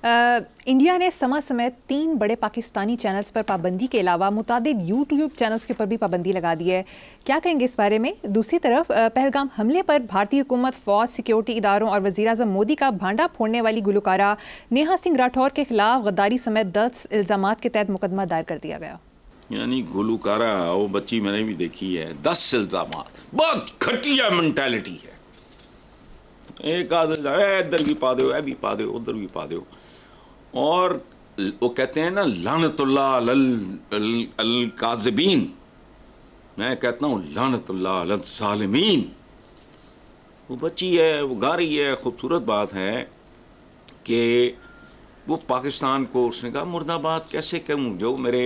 India ने समा समेत 3 बड़े पाकिस्तानी चैनल्स पर पाबंदी के अलावा मुतादिद यूट्यूब चैनल्स के ऊपर भी पाबंदी लगा दी है। क्या कहेंगे इस बारे में? दूसरी तरफ पहलगाम हमले पर भारतीय हुकूमत, फौज, सिक्योरिटी इदारों और वज़ीर-ए-आज़म मोदी का भांडा फोड़ने वाली गुलकारा नेहा सिंह राठौर के खिलाफ गद्दारी समेत 10 इल्ज़ामात के तहत मुकदमा दायर कर दिया गया। यानी गुलकारा वो बच्ची मैंने भी देखी है, 10 इल्ज़ामात, बहुत घटिया मेंटालिटी है। एक आदत इधर भी पा दो, भी पा दो, उधर भी पा दो, और वो कहते हैं ना लानतुल्लाह अल काज़िबीन, मैं कहता हूँ लानतुल्लाह अल ज़ालिमीन। वो बच्ची है, वो गा रही है, खूबसूरत बात है कि वो पाकिस्तान को उसने कहा मुर्दाबाद कैसे कहूँ, जो मेरे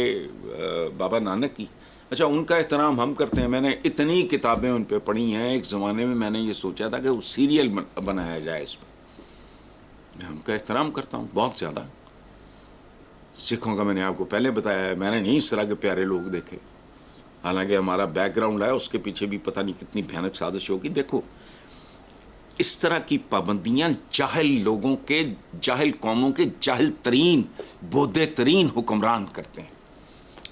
बाबा नानक की, अच्छा उनका एहतराम हम करते हैं। मैंने इतनी किताबें उन पे पढ़ी हैं, एक ज़माने में मैंने ये सोचा था कि वो सीरियल बनाया जाए इस पर। मैं उनका एहतराम करता हूँ बहुत ज़्यादा। सिखों का मैंने आपको पहले बताया है, मैंने नहीं इस तरह के प्यारे लोग देखे, हालांकि हमारा बैकग्राउंड है, उसके पीछे भी पता नहीं कितनी भयानक साजिश होगी। देखो इस तरह की पाबंदियाँ जाहिल लोगों के, जाहिल कौमों के जाहिल तरीन, बोधे तरीन हुक्मरान करते हैं।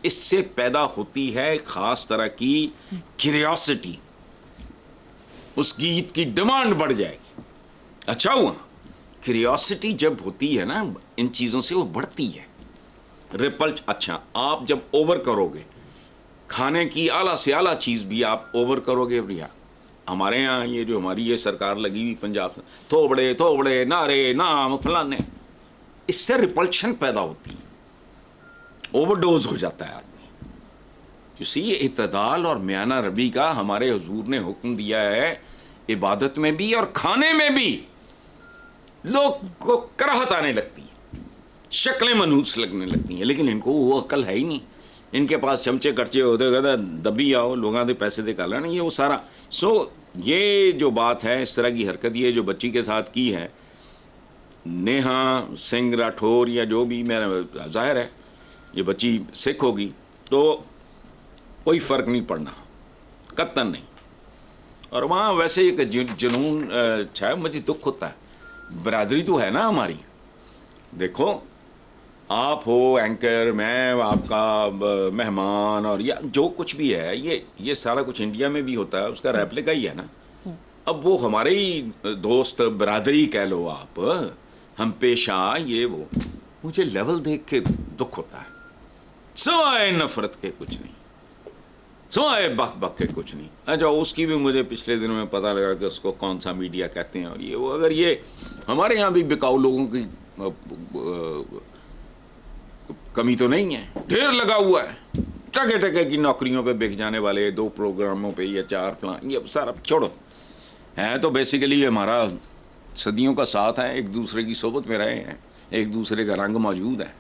इससे पैदा होती है ख़ास तरह की क्यूरियोसिटी, उस गीत की डिमांड बढ़ जाएगी। अच्छा हुआ, क्यूरियोसिटी जब होती है ना इन चीज़ों से, वो बढ़ती है। रिपल्ट, अच्छा आप जब ओवर करोगे, खाने की आला से आला चीज़ भी आप ओवर करोगे। भैया हमारे यहाँ ये जो हमारी ये सरकार लगी हुई पंजाब से, थोबड़े थोबड़े नारे नाम फलाने, इससे रिपल्शन पैदा होती है, ओवरडोज हो जाता है आदमी। इसी इत्तदाल और म्याना रबी का हमारे हुजूर ने हुक्म दिया है, इबादत में भी और खाने में भी लोग को कराहत आने लगती है, शक्लें मनहूस लगने लगती हैं, लेकिन इनको वो अकल है ही नहीं। इनके पास चमचे कटचे होते कहते दबी आओ लोगों के पैसे दे काला नहीं, ये वो सारा। सो ये जो बात है, इस तरह की हरकत ये जो बच्ची के साथ की है नेहा सिंह राठौर या जो भी, मेरा जाहिर है ये बच्ची सिख होगी तो कोई फ़र्क नहीं पड़ना, कतन नहीं। और वहाँ वैसे एक जुनून छाया, मुझे दुख होता है। बरादरी तो है ना हमारी, देखो आप हो एंकर, मैं आपका मेहमान, और या जो कुछ भी है, ये सारा कुछ इंडिया में भी होता है, उसका रेप्लिका ही है ना। अब वो हमारे ही दोस्त, बरादरी कह लो आप, हम पेशा, ये वो, मुझे लेवल देख के दुख होता है। सिवाय नफरत के कुछ नहीं, सिवाय बक बक के कुछ नहीं। अच्छा उसकी भी मुझे पिछले दिनों में पता लगा कि उसको कौन सा मीडिया कहते हैं, और ये वो। अगर ये हमारे यहाँ भी बिकाऊ लोगों की कमी तो नहीं है, ढेर लगा हुआ है, टके टके की नौकरियों पे बिक जाने वाले, 2 प्रोग्रामों पे या 4 फलां, ये सारा छोड़ो है। तो बेसिकली हमारा सदियों का साथ है, एक दूसरे की सोबत में रहे हैं, एक दूसरे का रंग मौजूद है।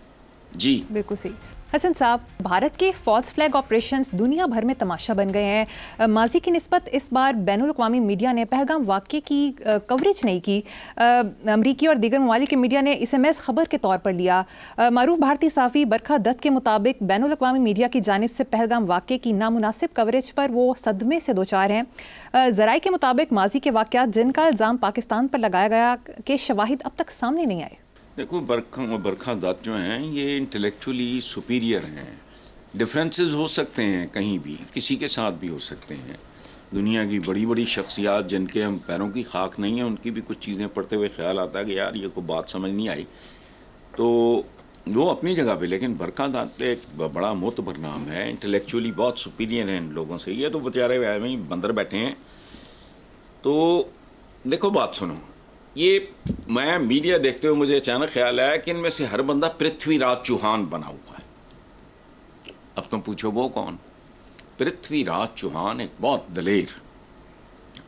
जी बिल्कुल सही। हसन साहब, भारत के फॉल्स फ्लैग ऑपरेशंस दुनिया भर में तमाशा बन गए हैं। माजी की निस्बत इस बार बैनुल-अक़वामी मीडिया ने पहलगाम वाक़े की कवरेज नहीं की। अमरीकी और दीगर ममालिक के मीडिया ने इसे महज़ ख़बर के तौर पर लिया। मारूफ भारतीय सहाफ़ी बरखा दत्त के मुताबिक बैनुल-अक़वामी मीडिया की जानिब से पहलगाम वाक़े की नामुनासिब कवरेज पर वो सदमे से दोचार हैं। ज़राए के मुताबिक माजी के वाक़यात जिनका इल्ज़ाम पाकिस्तान पर लगाया गया के शवाहिद अब तक सामने नहीं आए। देखो बरखा दत्त जो हैं ये इंटेलेक्चुअली सुपीरियर हैं। डिफरेंसेस हो सकते हैं कहीं भी, किसी के साथ भी हो सकते हैं। दुनिया की बड़ी बड़ी शख्सियात जिनके हम पैरों की खाक नहीं है, उनकी भी कुछ चीज़ें पढ़ते हुए ख्याल आता है कि यार ये कोई बात समझ नहीं आई, तो वो अपनी जगह पे। लेकिन बरखा दत्त एक बड़ा मोतबर नाम है, इंटेलेक्चुअली बहुत सुपीरियर हैं इन लोगों से। ये तो बेचारे वहीं बंदर बैठे हैं। तो देखो बात सुनो, ये मैं मीडिया देखते हुए मुझे अचानक ख्याल आया कि इनमें से हर बंदा पृथ्वीराज चौहान बना हुआ है। अब तुम पूछो वो कौन? पृथ्वीराज चौहान एक बहुत दलेर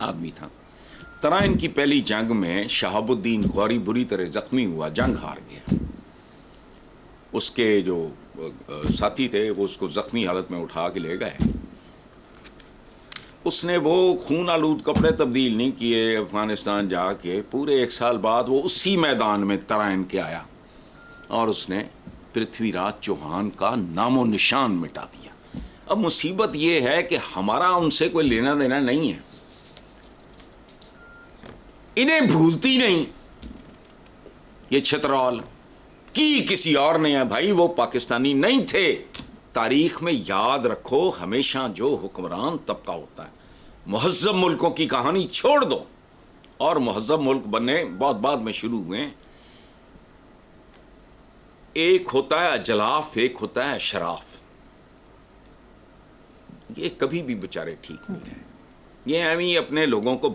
आदमी था। तरह इनकी पहली जंग में शहाबुद्दीन गौरी बुरी तरह जख्मी हुआ, जंग हार गया। उसके जो साथी थे वो उसको जख्मी हालत में उठा के ले गए। उसने वो खून आलूद कपड़े तब्दील नहीं किए, अफगानिस्तान जाके पूरे 1 साल बाद वो उसी मैदान में तराइन के आया और उसने पृथ्वीराज चौहान का नामो निशान मिटा दिया। अब मुसीबत ये है कि हमारा उनसे कोई लेना देना नहीं है, इन्हें भूलती नहीं ये छतरौल, کی کسی اور نے ہے بھائی, وہ پاکستانی نہیں تھے. تاریخ میں یاد رکھو, ہمیشہ جو حکمران طبقہ ہوتا ہے, مہذب ملکوں کی کہانی چھوڑ دو, اور مہذب ملک بننے بہت بعد میں شروع ہوئے. ایک ہوتا ہے اجلاف, ایک ہوتا ہے اشراف. یہ کبھی بھی بیچارے ٹھیک نہیں رہے. یہ ہمیں اپنے لوگوں کو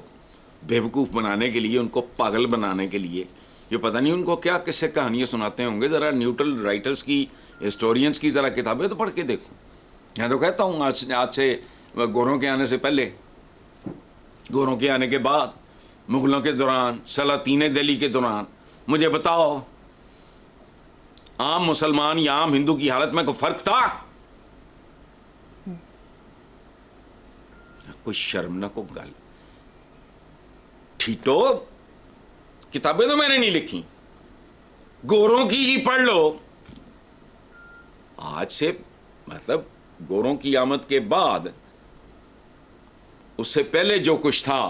بیوقوف بنانے کے لیے, ان کو پاگل بنانے کے لیے, یہ پتہ نہیں ان کو کیا قصے کہانیاں سناتے ہوں گے. ذرا نیوٹرل رائٹرز کی, ہسٹورینز کی ذرا کتابیں تو پڑھ کے دیکھو. میں تو کہتا ہوں آج سے گوروں کے آنے سے پہلے, گوروں کے آنے کے بعد, مغلوں کے دوران, سلاطین دہلی کے دوران, مجھے بتاؤ عام مسلمان یا عام ہندو کی حالت میں کوئی فرق تھا؟ کوئی شرم نہ کو گل. ٹھیٹو, کتابیں تو میں نے نہیں لکھی, گوروں کی ہی پڑھ لو. آج سے مطلب گوروں کی آمد کے بعد, اس سے پہلے جو کچھ تھا,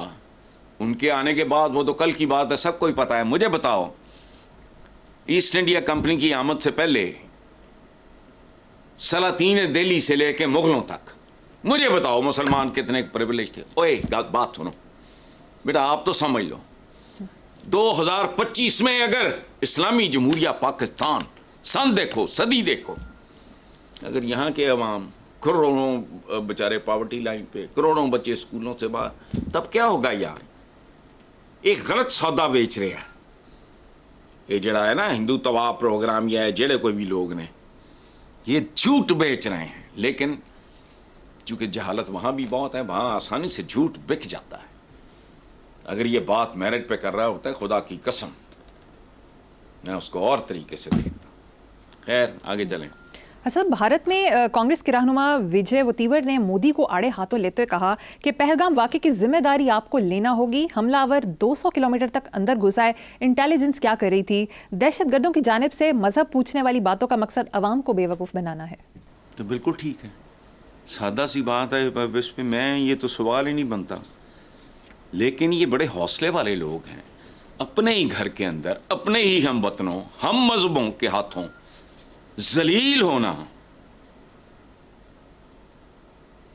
ان کے آنے کے بعد, وہ تو کل کی بات ہے, سب کو ہی پتا ہے. مجھے بتاؤ ایسٹ انڈیا کمپنی کی آمد سے پہلے سلاطین دہلی سے لے کے مغلوں تک, مجھے بتاؤ مسلمان کتنے پریویلیج تھے. اوئے بات سنو بیٹا, آپ تو سمجھ لو 2025 میں اگر اسلامی جمہوریہ پاکستان, سن دیکھو, صدی دیکھو, اگر یہاں کے عوام کروڑوں بیچارے پاورٹی لائن پہ, کروڑوں بچے اسکولوں سے باہر, تب کیا ہوگا یار؟ ایک غلط سودا بیچ رہے ہیں. یہ جڑا ہے نا ہندو توا پروگرام, یا جڑے کوئی بھی لوگ نے, یہ جھوٹ بیچ رہے ہیں. لیکن چونکہ جہالت وہاں بھی بہت ہے, وہاں آسانی سے جھوٹ بک جاتا ہے. اگر یہ بات میرٹ پہ کر رہا ہوتا ہے, خدا کی قسم میں اس کو اور طریقے سے دیکھتا. خیر آگے چلیں. اصل بھارت میں کانگریس کے رہنما وجے وتیور نے مودی کو آڑے ہاتھوں لیتے ہوئے کہا کہ پہلگام واقعے کی ذمہ داری آپ کو لینا ہوگی. حملہ آور 200 کلومیٹر تک اندر گھسائے, انٹیلیجنس کیا کر رہی تھی؟ دہشت گردوں کی جانب سے مذہب پوچھنے والی باتوں کا مقصد عوام کو بے وقوف بنانا ہے. تو بالکل ٹھیک ہے, سادہ سی بات ہے, اس پہ میں یہ تو سوال ہی نہیں بنتا. لیکن یہ بڑے حوصلے والے لوگ ہیں, اپنے ہی گھر کے اندر, اپنے ہی ہم وطنوں, ہم مذہبوں کے ہاتھوں ذلیل ہونا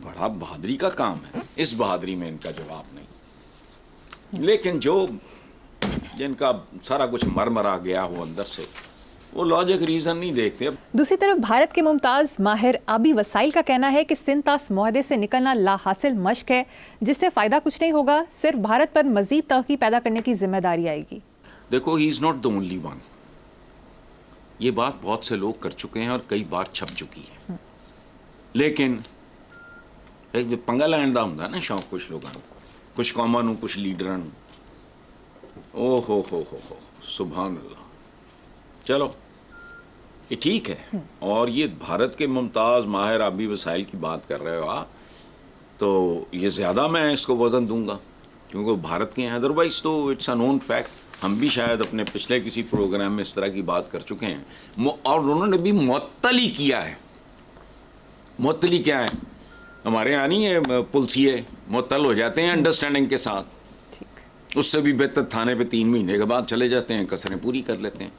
بڑا بہادری کا کام ہے. اس بہادری میں ان کا جواب نہیں. لیکن جو جن کا سارا کچھ مرمرا گیا ہو اندر سے, وہ لاجک ریزن نہیں دیکھتے. دوسری طرف بھارت کے ممتاز ماہر آبی وسائل کا کہنا ہے کہ سنتاس معاہدے سے نکلنا لا حاصل مشق ہے, جس سے فائدہ کچھ نہیں ہوگا, صرف بھارت پر مزید ترقی پیدا کرنے کی ذمہ داری آئے گی. دیکھو, he is not the only one. یہ بات بہت سے لوگ کر چکے ہیں اور کئی بار چھپ چکی ہے. لیکن ایک پنگا لین دا ہوں نا شوق کچھ لوگوں, کچھ قوموں, کچھ لیڈراں. او ہو سبحان اللہ. چلو یہ ٹھیک ہے. اور یہ بھارت کے ممتاز ماہر آبی وسائل کی بات کر رہے ہو آپ, تو یہ زیادہ میں اس کو وزن دوں گا, کیونکہ بھارت کے ہیں. ادروائز تو اٹس اے نون فیکٹ. ہم بھی شاید اپنے پچھلے کسی پروگرام میں اس طرح کی بات کر چکے ہیں, اور انہوں نے بھی معطل ہی کیا ہے. معطلی کیا ہے؟ ہمارے یہاں نہیں ہے پلسیے معطل ہو جاتے ہیں انڈرسٹینڈنگ کے ساتھ, اس سے بھی بہتر تھانے پہ 3 مہینے کے بعد چلے جاتے ہیں, کسریں پوری کر لیتے ہیں.